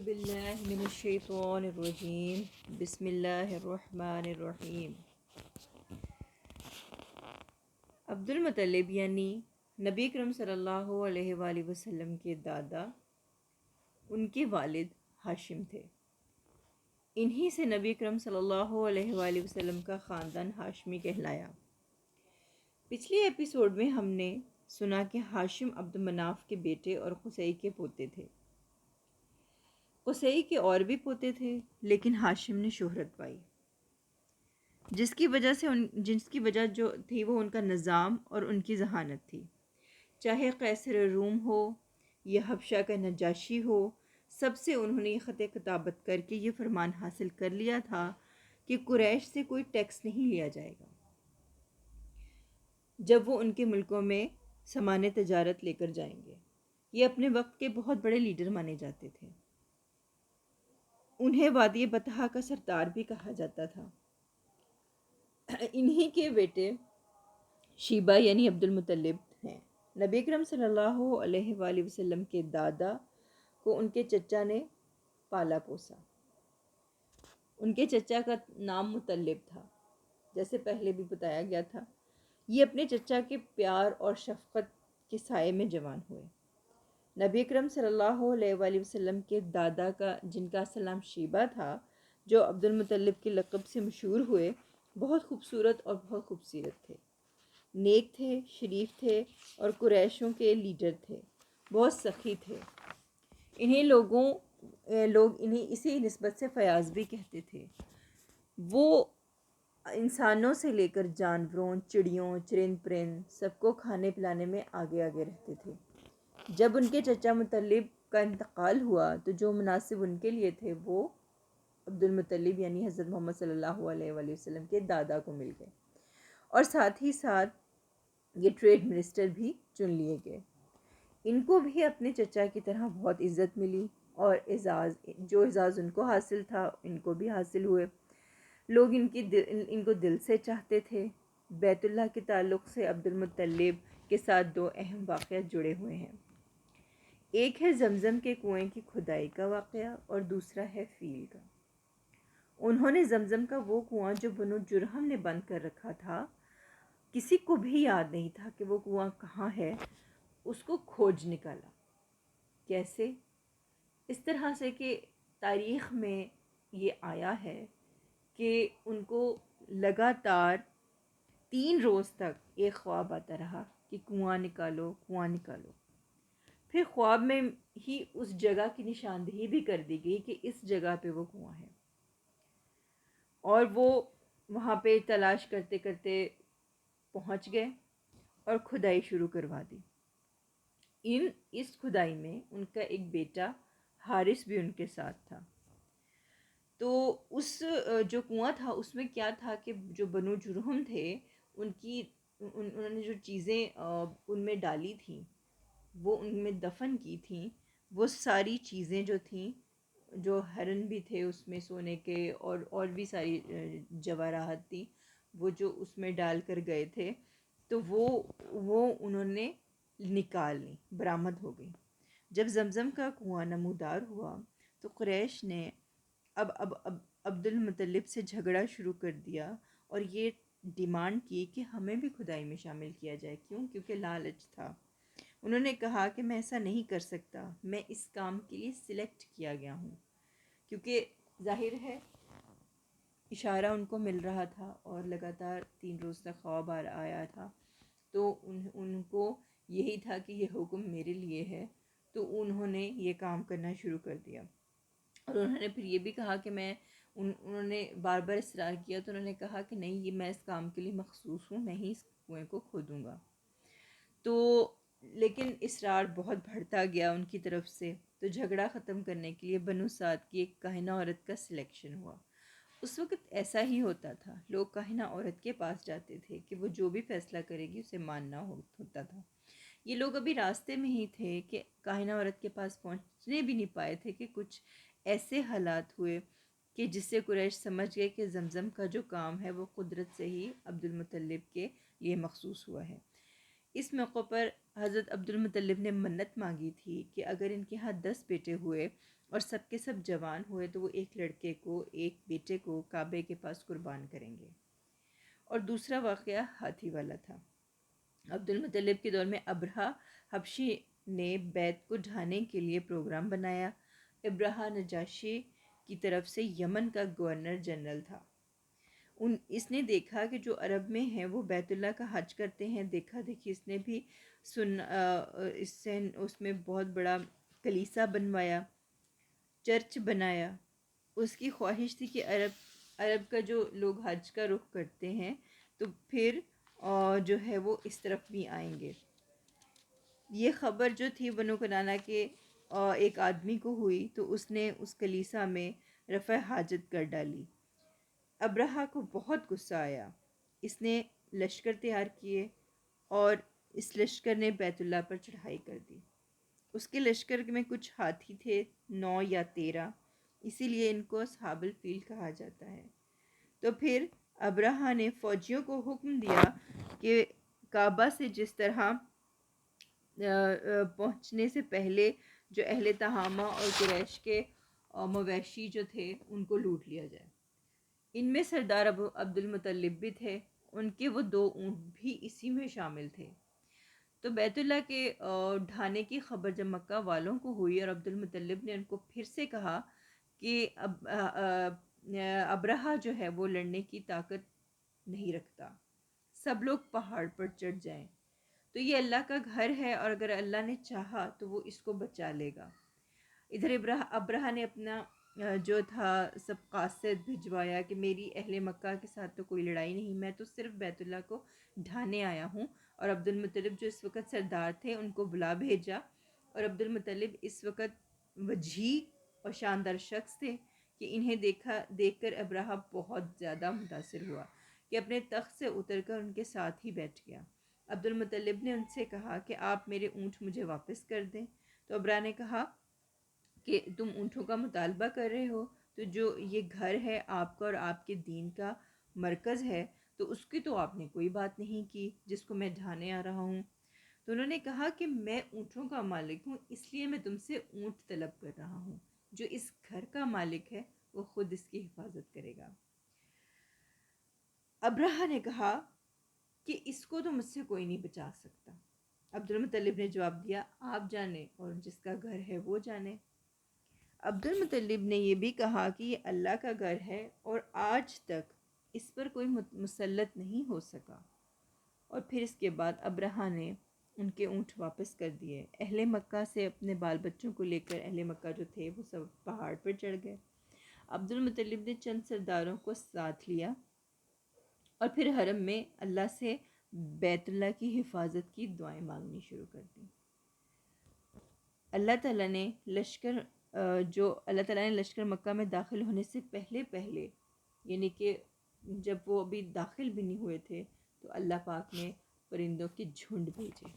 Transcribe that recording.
باللہ من الشیطان الرجیم بسم اللہ الرحمن الرحیم۔ عبد المطلب یعنی نبی اکرم صلی اللہ علیہ وآلہ وسلم کے دادا ان کے والد ہاشم تھے۔ انہی سے نبی اکرم صلی اللہ علیہ وآلہ وسلم کا خاندان ہاشمی کہلایا۔ پچھلے ایپیسوڈ میں ہم نے سنا کہ ہاشم عبد مناف کے بیٹے اور قصی کے پوتے تھے۔ قصی کے اور بھی پوتے تھے لیکن ہاشم نے شہرت پائی، جس کی وجہ جو تھی وہ ان کا نظام اور ان کی ذہانت تھی۔ چاہے قیصر روم ہو یا حبشہ کا نجاشی ہو، سب سے انہوں نے یہ خط کتابت کر کے یہ فرمان حاصل کر لیا تھا کہ قریش سے کوئی ٹیکس نہیں لیا جائے گا جب وہ ان کے ملکوں میں سامان تجارت لے کر جائیں گے۔ یہ اپنے وقت کے بہت بڑے لیڈر مانے جاتے تھے۔ انہیں وادی بطحا کا سردار بھی کہا جاتا تھا۔ انہی کے بیٹے شیبہ یعنی عبد المطلب ہیں۔ نبی اکرم صلی اللہ علیہ وآلہ وسلم کے دادا کو ان کے چچا نے پالا پوسا۔ ان کے چچا کا نام مطلب تھا، جیسے پہلے بھی بتایا گیا تھا۔ یہ اپنے چچا کے پیار اور شفقت کے سائے میں جوان ہوئے۔ نبی اکرم صلی اللہ علیہ وآلہ وسلم کے دادا کا جن کا اصل نام شیبہ تھا، جو عبد المطلب کے لقب سے مشہور ہوئے، بہت خوبصورت اور بہت خوبصورت تھے، نیک تھے، شریف تھے اور قریشوں کے لیڈر تھے، بہت سخی تھے۔ لوگ انہیں اسی نسبت سے فیاض بھی کہتے تھے۔ وہ انسانوں سے لے کر جانوروں، چڑیوں، چرند پرند سب کو کھانے پلانے میں آگے آگے رہتے تھے۔ جب ان کے چچا مطلب کا انتقال ہوا تو جو مناسب ان کے لیے تھے وہ عبد المطلب یعنی حضرت محمد صلی اللہ علیہ وآلہ وسلم کے دادا کو مل گئے، اور ساتھ ہی ساتھ یہ ٹریڈ منسٹر بھی چن لیے گئے۔ ان کو بھی اپنے چچا کی طرح بہت عزت ملی اور جو اعزاز ان کو حاصل تھا ان کو بھی حاصل ہوئے۔ لوگ ان کو دل سے چاہتے تھے۔ بیت اللہ کے تعلق سے عبد المطلب کے ساتھ دو اہم واقعات جڑے ہوئے ہیں۔ ایک ہے زمزم کے کنویں کی کھدائی کا واقعہ اور دوسرا ہے فیل کا۔ انہوں نے زمزم کا وہ کنواں جو بنو جرہم نے بند کر رکھا تھا، کسی کو بھی یاد نہیں تھا کہ وہ کنواں کہاں ہے، اس کو کھوج نکالا۔ کیسے؟ اس طرح سے کہ تاریخ میں یہ آیا ہے کہ ان کو لگاتار 3 روز تک ایک خواب آتا رہا کہ کنواں نکالو، کنواں نکالو۔ پھر خواب میں ہی اس جگہ کی نشاندہی بھی کر دی گئی کہ اس جگہ پہ وہ کنواں ہے، اور وہ وہاں پہ تلاش کرتے کرتے پہنچ گئے اور کھدائی شروع کروا دی۔ اس کھدائی میں ان کا ایک بیٹا حارث بھی ان کے ساتھ تھا۔ تو اس جو کنواں تھا اس میں کیا تھا کہ جو بنو جرہم تھے انہوں نے جو چیزیں ان میں ڈالی تھیں، وہ ان میں دفن کی تھیں، وہ ساری چیزیں جو تھیں، جو ہرن بھی تھے اس میں سونے کے اور بھی ساری جواہرات تھیں، وہ جو اس میں ڈال کر گئے تھے، تو وہ انہوں نے نکال لی، برآمد ہو گئی۔ جب زمزم کا کنواں نمودار ہوا تو قریش نے اب عبد المطلب سے جھگڑا شروع کر دیا اور یہ ڈیمانڈ کی کہ ہمیں بھی کھدائی میں شامل کیا جائے۔ کیونکہ لالچ تھا۔ انہوں نے کہا کہ میں ایسا نہیں کر سکتا، میں اس کام کے لیے سلیکٹ کیا گیا ہوں، کیونکہ ظاہر ہے اشارہ ان کو مل رہا تھا اور لگاتار 3 روز تک خواب آیا تھا، تو ان کو یہی تھا کہ یہ حکم میرے لیے ہے، تو انہوں نے یہ کام کرنا شروع کر دیا۔ اور انہوں نے پھر یہ بھی کہا کہ انہوں نے بار بار اصرار کیا، تو انہوں نے کہا کہ نہیں، یہ میں اس کام کے لیے مخصوص ہوں، میں ہی اس کنویں کو کھودوں گا۔ تو لیکن اصرار بہت بڑھتا گیا ان کی طرف سے، تو جھگڑا ختم کرنے کے لیے بنو سعد کی ایک کاہنہ عورت کا سلیکشن ہوا۔ اس وقت ایسا ہی ہوتا تھا، لوگ کاہنہ عورت کے پاس جاتے تھے کہ وہ جو بھی فیصلہ کرے گی اسے ماننا ہوتا تھا۔ یہ لوگ ابھی راستے میں ہی تھے کہ کاہنہ عورت کے پاس پہنچنے بھی نہیں پائے تھے کہ کچھ ایسے حالات ہوئے کہ جس سے قریش سمجھ گئے کہ زمزم کا جو کام ہے وہ قدرت سے ہی عبد المطلب کے لیے مخصوص ہوا ہے۔ اس موقع پر حضرت عبد المطلب نے منت مانگی تھی کہ اگر ان کے ہاں 10 بیٹے ہوئے اور سب کے سب جوان ہوئے تو وہ ایک لڑکے کو، ایک بیٹے کو کعبے کے پاس قربان کریں گے۔ اور دوسرا واقعہ ہاتھی والا تھا۔ عبد المطلب کے دور میں ابرہہ حبشی نے بیت کو ڈھانے کے لیے پروگرام بنایا۔ ابرہہ نجاشی کی طرف سے یمن کا گورنر جنرل تھا۔ اس نے دیکھا کہ جو عرب میں ہیں وہ بیت اللہ کا حج کرتے ہیں، دیکھا دیکھی اس نے بھی اس میں بہت بڑا کلیسا بنوایا، چرچ بنایا۔ اس کی خواہش تھی کہ عرب کا جو لوگ حج کا رخ کرتے ہیں تو پھر جو ہے وہ اس طرف بھی آئیں گے۔ یہ خبر جو تھی بنو کنانہ کے ایک آدمی کو ہوئی تو اس نے اس کلیسا میں رفع حاجت کر ڈالی۔ ابرہہ کو بہت غصہ آیا۔ اس نے لشکر تیار کیے اور اس لشکر نے بیت اللہ پر چڑھائی کر دی۔ اس کے لشکر میں کچھ ہاتھی تھے، 9 یا 13، اسی لیے ان کو اصحاب الفیل کہا جاتا ہے۔ تو پھر ابرہہ نے فوجیوں کو حکم دیا کہ کعبہ سے جس طرح پہنچنے سے پہلے جو اہل تہامہ اور قریش کے مویشی جو تھے ان کو لوٹ لیا جائے۔ ان میں سردار عبد المطلب بھی تھے، ان کے وہ 2 اونٹ بھی اسی میں شامل تھے۔ تو بیت اللہ کے ڈھانے کی خبر جب مکہ والوں کو ہوئی اور عبد المطلب نے ان کو پھر سے کہا کہ ابرہہ جو ہے وہ لڑنے کی طاقت نہیں رکھتا، سب لوگ پہاڑ پر چڑھ جائیں، تو یہ اللہ کا گھر ہے اور اگر اللہ نے چاہا تو وہ اس کو بچا لے گا۔ ادھر ابرہہ نے اپنا جو تھا سب قاصد بھجوایا کہ میری اہل مکہ کے ساتھ تو کوئی لڑائی نہیں، میں تو صرف بیت اللہ کو ڈھانے آیا ہوں۔ اور عبد المطلب جو اس وقت سردار تھے ان کو بلا بھیجا، اور عبد المطلب اس وقت وجیح اور شاندار شخص تھے کہ انہیں دیکھ کر ابرہہ بہت زیادہ متاثر ہوا کہ اپنے تخت سے اتر کر ان کے ساتھ ہی بیٹھ گیا۔ عبد المطلب نے ان سے کہا کہ آپ میرے اونٹ مجھے واپس کر دیں۔ تو ابرہہ نے کہا کہ تم اونٹوں کا مطالبہ کر رہے ہو، تو جو یہ گھر ہے آپ کا اور آپ کے دین کا مرکز ہے تو اس کی تو آپ نے کوئی بات نہیں کی جس کو میں ڈھانے آ رہا ہوں۔ تو انہوں نے کہا کہ میں اونٹوں کا مالک ہوں، اس لیے میں تم سے اونٹ طلب کر رہا ہوں، جو اس گھر کا مالک ہے وہ خود اس کی حفاظت کرے گا۔ ابرہہ نے کہا کہ اس کو تو مجھ سے کوئی نہیں بچا سکتا۔ عبد المطلب نے جواب دیا آپ جانے اور جس کا گھر ہے وہ جانے۔ عبد المطلب نے یہ بھی کہا کہ یہ اللہ کا گھر ہے اور آج تک اس پر کوئی مسلط نہیں ہو سکا۔ اور پھر اس کے بعد ابرہہ نے ان کے اونٹ واپس کر دیے۔ اہل مکہ سے اپنے بال بچوں کو لے کر اہل مکہ جو تھے وہ سب پہاڑ پر چڑھ گئے۔ عبد المطلب نے چند سرداروں کو ساتھ لیا اور پھر حرم میں اللہ سے بیت اللہ کی حفاظت کی دعائیں مانگنی شروع کر دیں۔ اللہ تعالیٰ نے لشکر مکہ میں داخل ہونے سے پہلے یعنی کہ جب وہ ابھی داخل بھی نہیں ہوئے تھے تو اللہ پاک نے پرندوں کے جھنڈ بھیجے۔